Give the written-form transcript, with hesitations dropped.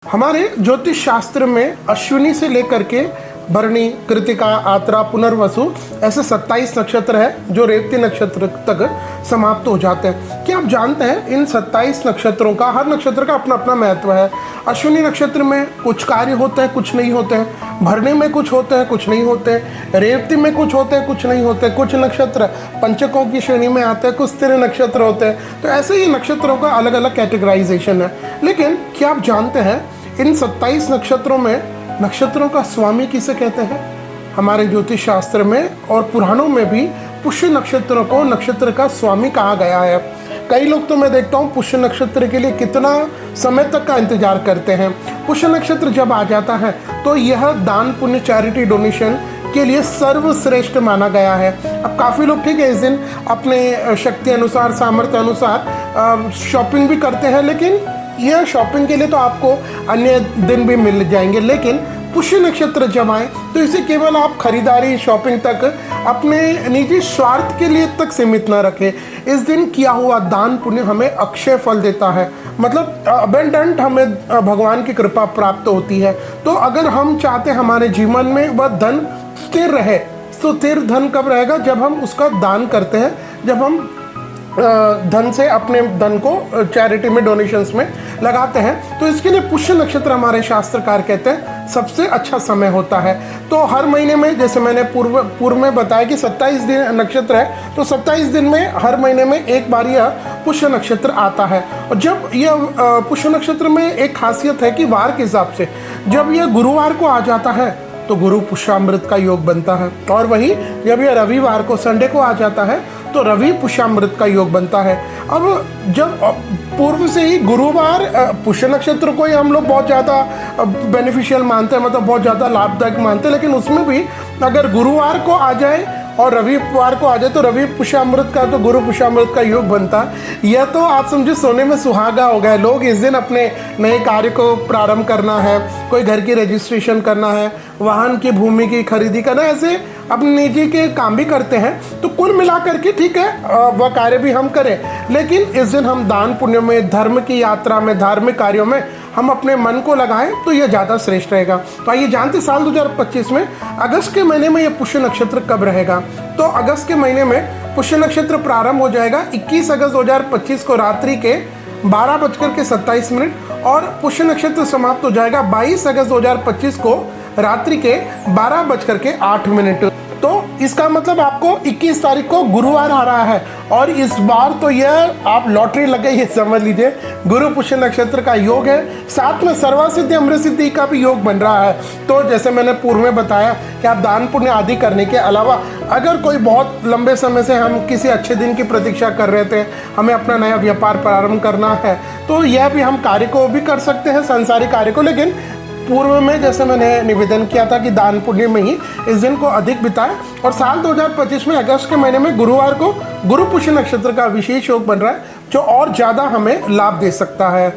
हमारे ज्योतिष शास्त्र में अश्विनी से लेकर के भरणी, कृतिका, आत्रा, पुनर्वसु ऐसे 27 नक्षत्र है जो रेवती नक्षत्र तक समाप्त हो जाते हैं। क्या आप जानते हैं इन 27 नक्षत्रों का, हर नक्षत्र का अपना अपना महत्व है। अश्विनी नक्षत्र में कुछ कार्य होते हैं, कुछ नहीं होते हैं। भरणी में कुछ होते हैं, कुछ नहीं होते हैं। रेवती में कुछ होते हैं, कुछ नहीं होते। कुछ नक्षत्र पंचकों की श्रेणी में आते हैं, कुछ स्थिर नक्षत्र होते हैं। तो ऐसे ही नक्षत्रों का अलग अलग कैटेगराइजेशन है। लेकिन क्या आप जानते हैं इन 27 नक्षत्रों में नक्षत्रों का स्वामी किसे कहते हैं? हमारे ज्योतिष शास्त्र में और पुराणों में भी पुष्य नक्षत्रों को नक्षत्र का स्वामी कहा गया है। कई लोग तो मैं देखता हूँ पुष्य नक्षत्र के लिए कितना समय तक का इंतजार करते हैं। पुष्य नक्षत्र जब आ जाता है तो यह दान पुण्य चैरिटी डोनेशन के लिए सर्वश्रेष्ठ माना गया है। अब काफ़ी लोग ठीक है इस दिन अपने शक्ति अनुसार, सामर्थ्य अनुसार शॉपिंग भी करते हैं, लेकिन यह शॉपिंग के लिए तो आपको अन्य दिन भी मिल जाएंगे। लेकिन पुष्य नक्षत्र जब आए तो इसे केवल आप खरीदारी, शॉपिंग तक, अपने निजी स्वार्थ के लिए तक सीमित न रखें। इस दिन किया हुआ दान पुण्य हमें अक्षय फल देता है, मतलब अबेंडेंट हमें भगवान की कृपा प्राप्त होती है। तो अगर हम चाहते हैं हमारे जीवन में वह धन स्थिर रहे, तो स्थिर धन कब रहेगा? जब हम उसका दान करते हैं, जब हम धन से अपने धन को चैरिटी में, डोनेशंस में लगाते हैं। तो इसके लिए पुष्य नक्षत्र हमारे कहते हैं सबसे अच्छा समय होता है। तो हर महीने में, जैसे मैंने पूर्व में बताया कि 27 दिन नक्षत्र है, तो 27 दिन में हर महीने में एक बार यह पुष्य नक्षत्र आता है। और जब यह पुष्य नक्षत्र में एक खासियत है कि वार के हिसाब से जब यह गुरुवार को आ जाता है तो गुरु पुष्यामृत का योग बनता है, और वही जब यह रविवार को, संडे को आ जाता है तो रवि पुष्यामृत का योग बनता है। अब जब पूर्व से ही गुरुवार पुष्य नक्षत्र को ही हम लोग बहुत ज़्यादा बेनिफिशियल मानते हैं, मतलब बहुत ज़्यादा लाभदायक मानते हैं, लेकिन उसमें भी अगर गुरुवार को आ जाए और रविवार को आ जाए तो रवि पुष्यामृत का, तो गुरु पुष्यामृत का योग बनता है। यह तो आप समझे सोने में सुहागा हो गया। लोग इस दिन अपने नए कार्य को प्रारंभ करना है, कोई घर की रजिस्ट्रेशन करना है, वाहन की, भूमि की खरीदी करना, ऐसे अपने निजी के काम भी करते हैं। तो कुल मिलाकर के ठीक है वह कार्य भी हम करें, लेकिन इस दिन हम दान पुण्य में, धर्म की यात्रा में, धार्मिक कार्यों में हम अपने मन को लगाएं तो यह ज़्यादा श्रेष्ठ रहेगा। तो आइए जानते साल 2025 में अगस्त के महीने में यह पुष्य नक्षत्र कब रहेगा। तो अगस्त के महीने में पुष्य नक्षत्र प्रारंभ हो जाएगा 21 अगस्त 2025 को रात्रि के 12:27 और पुष्य नक्षत्र समाप्त हो जाएगा 22 अगस्त 2025 को रात्रि के 12:08। तो इसका मतलब आपको 21 तारीख को गुरुवार आ रहा है, और इस बार तो यह आप लॉटरी लग गई, ये समझ लीजिए। गुरु पुष्य नक्षत्र का योग है, साथ में सर्वसिद्धि अमृत सिद्धि का भी योग बन रहा है। तो जैसे मैंने पूर्व में बताया कि आप दान पुण्य आदि करने के अलावा अगर कोई बहुत लंबे समय से हम किसी अच्छे दिन की प्रतीक्षा कर रहे थे, हमें अपना नया व्यापार प्रारंभ करना है, तो यह भी हम कार्य को भी कर सकते हैं, सांसारिक कार्य को। लेकिन पूर्व में जैसे मैंने निवेदन किया था कि दान पुण्य में ही इस दिन को अधिक बिताएं। और साल 2025 में अगस्त के महीने में गुरुवार को गुरु पुष्य नक्षत्र का विशेष योग बन रहा है, जो और ज़्यादा हमें लाभ दे सकता है।